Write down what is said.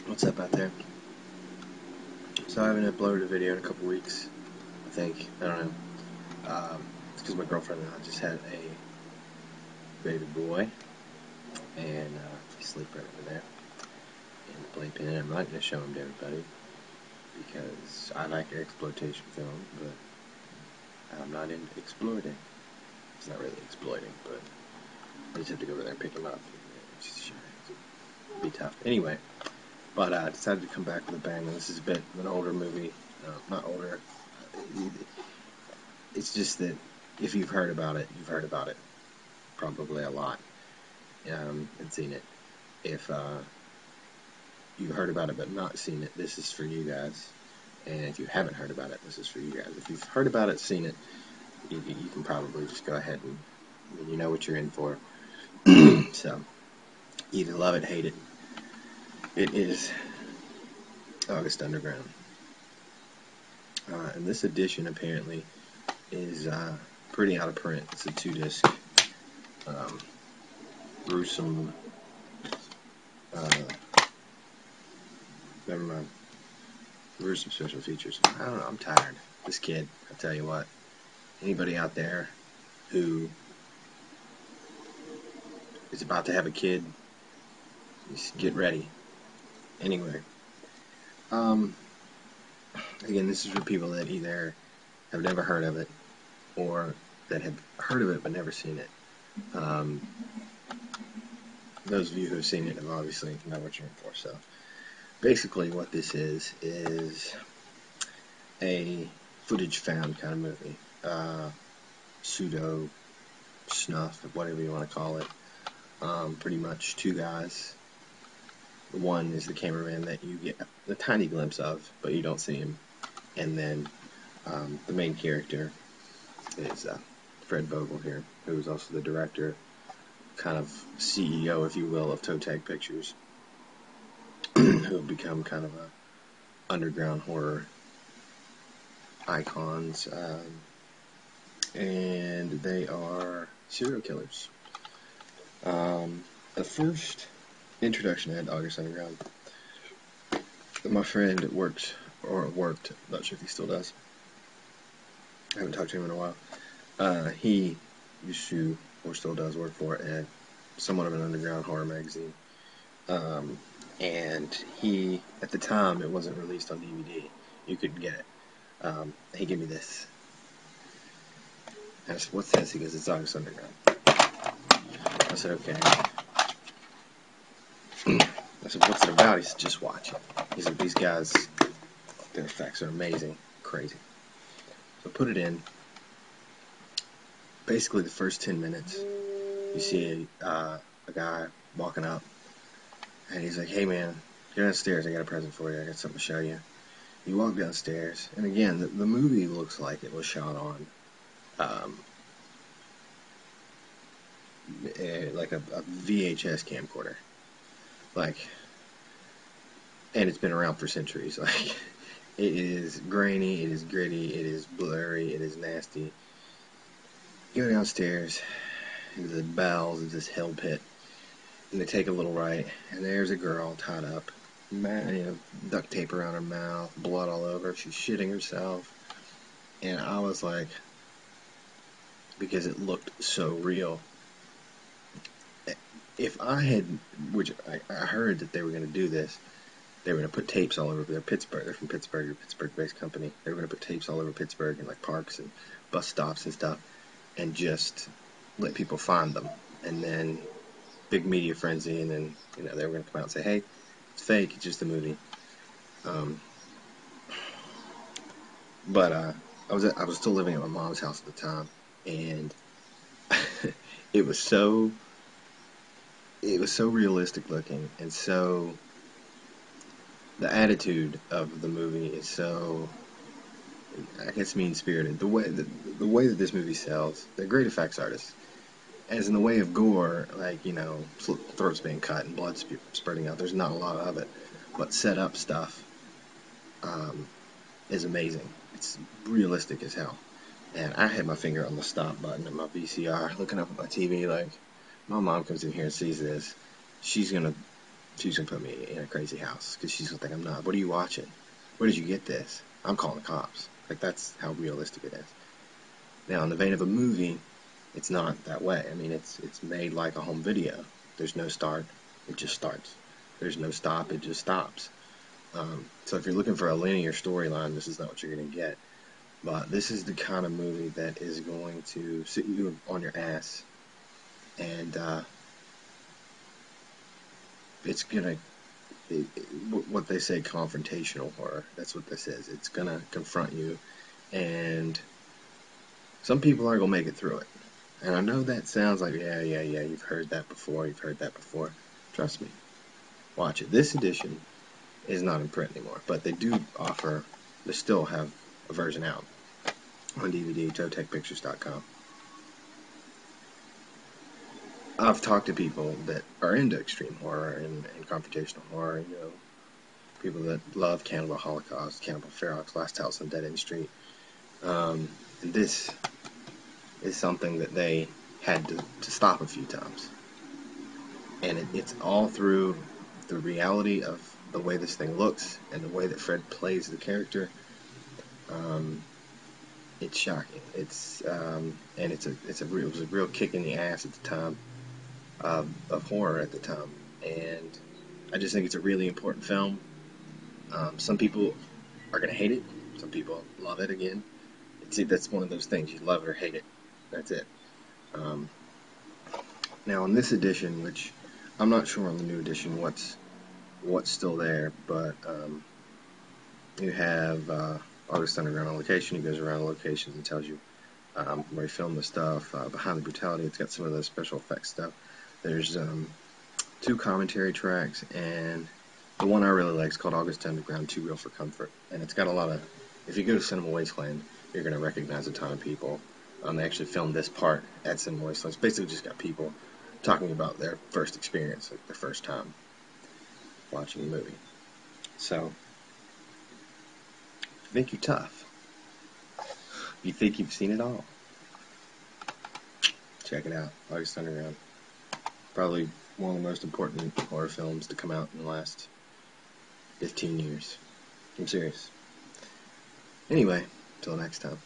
What's up out there? So I haven't uploaded a video in a couple weeks, I think. I don't know. It's because my girlfriend and I just had a baby boy, and he's asleep right over there in the playpen. I'm not going to show him to everybody because I like exploitation film, but I'm not into exploiting. It's not really exploiting, but I just have to go over there and pick him up. It's be tough. Anyway, but I decided to come back with a bang. This is a bit of an older movie. Not older. It's just that if you've heard about it, you've heard about it probably a lot and seen it. If you've heard about it but not seen it, this is for you guys. And if you haven't heard about it, this is for you guys. If you've heard about it, seen it, you can probably just go ahead and you know what you're in for. So either love it, hate it. It is August Underground. And this edition apparently is pretty out of print. It's a 2-disc gruesome. Never mind. Gruesome special features. I don't know. I'm tired. This kid. I tell you what. Anybody out there who is about to have a kid, just get ready. Anyway, again, this is for people that either have never heard of it or that have heard of it but never seen it. Those of you who have seen it have obviously know what you're in for. So basically what this is a footage found kind of movie. Pseudo snuff, whatever you want to call it. Pretty much two guys. One is the cameraman that you get a tiny glimpse of, but you don't see him. And then the main character is Fred Vogel here, who is also the director, kind of CEO, if you will, of Toe Tag Pictures, who have become kind of a underground horror icons, and they are serial killers. The first introduction I had to August Underground, my friend worked, not sure if he still does, I haven't talked to him in a while. He used to, or still does, work for somewhat of an underground horror magazine. And he, at the time, it wasn't released on DVD. You couldn't get it. He gave me this. I said, what's this? He goes, it's August Underground. I said, okay. I said, what's it about? He said, just watch it. He said, these guys, their effects are amazing, crazy. So put it in. Basically, the first 10 minutes, you see a guy walking up, and he's like, hey man, get downstairs, I got a present for you, I got something to show you. You walk downstairs, and again, the movie looks like it was shot on like a VHS camcorder, and it's been around for centuries. Like, it is grainy, it is gritty, it is blurry, it is nasty. You go downstairs, into the bowels of this hell pit, and they take a little right, and there's a girl tied up, duct tape around her mouth, blood all over, she's shitting herself, and I was like, because it looked so real. If I had, which I heard that they were going to do this, they were going to put tapes all over. They're from Pittsburgh, a Pittsburgh-based company. They were going to put tapes all over Pittsburgh and like parks and bus stops and stuff, and just let people find them. And then big media frenzy, and then they were going to come out and say, "Hey, it's fake. It's just a movie." But I was still living at my mom's house at the time, and it was so realistic looking, and so the attitude of the movie is so, I guess, mean-spirited. The way that this movie sells, they're great effects artists. As in the way of gore, like, throats being cut and blood spurting out, there's not a lot of it. But set up stuff is amazing. It's realistic as hell. And I had my finger on the stop button of my VCR, looking up at my TV like, my mom comes in here and sees this, she's going to she's gonna put me in a crazy house because she's gonna think I'm not. What are you watching? Where did you get this? I'm calling the cops. Like, that's how realistic it is. Now, in the vein of a movie, it's not that way. I mean, it's made like a home video. There's no start, it just starts. There's no stop, it just stops. So if you're looking for a linear storyline, this is not what you're going to get. But this is the kind of movie that is going to sit you on your ass, and it's gonna what they say, confrontational horror. That's what this is. It's gonna confront you, and some people aren't gonna make it through it. And I know that sounds like, yeah, you've heard that before. Trust me, watch it. This edition is not in print anymore, but they still have a version out on DVD, ToeTechPictures.com. I've talked to people that are into extreme horror and confrontational horror, people that love Cannibal Holocaust, Cannibal Ferox, Last House on Dead End Street. And this is something that they had to stop a few times. And it's all through the reality of the way this thing looks and the way that Fred plays the character. It's shocking. It was a real kick in the ass at the time of horror at the time, and I just think it's a really important film. Some people are gonna hate it. Some people love it. Again, that's one of those things, you love it or hate it. That's it. Now on this edition, which I'm not sure on the new edition what's still there, but you have August Underground on location. He goes around the locations and tells you where he filmed the stuff, behind the brutality. It's got some of the special effects stuff. There's 2 commentary tracks, and the one I really like is called August Underground, Too Real for Comfort. And it's got a lot of, if you go to Cinema Wasteland, you're going to recognize a ton of people. They actually filmed this part at Cinema Wasteland. It's basically just got people talking about their first experience, like their first time watching a movie. So, if you think you're tough, if you think you've seen it all, check it out. August Underground. Probably one of the most important horror films to come out in the last 15 years. I'm serious. Anyway, till next time.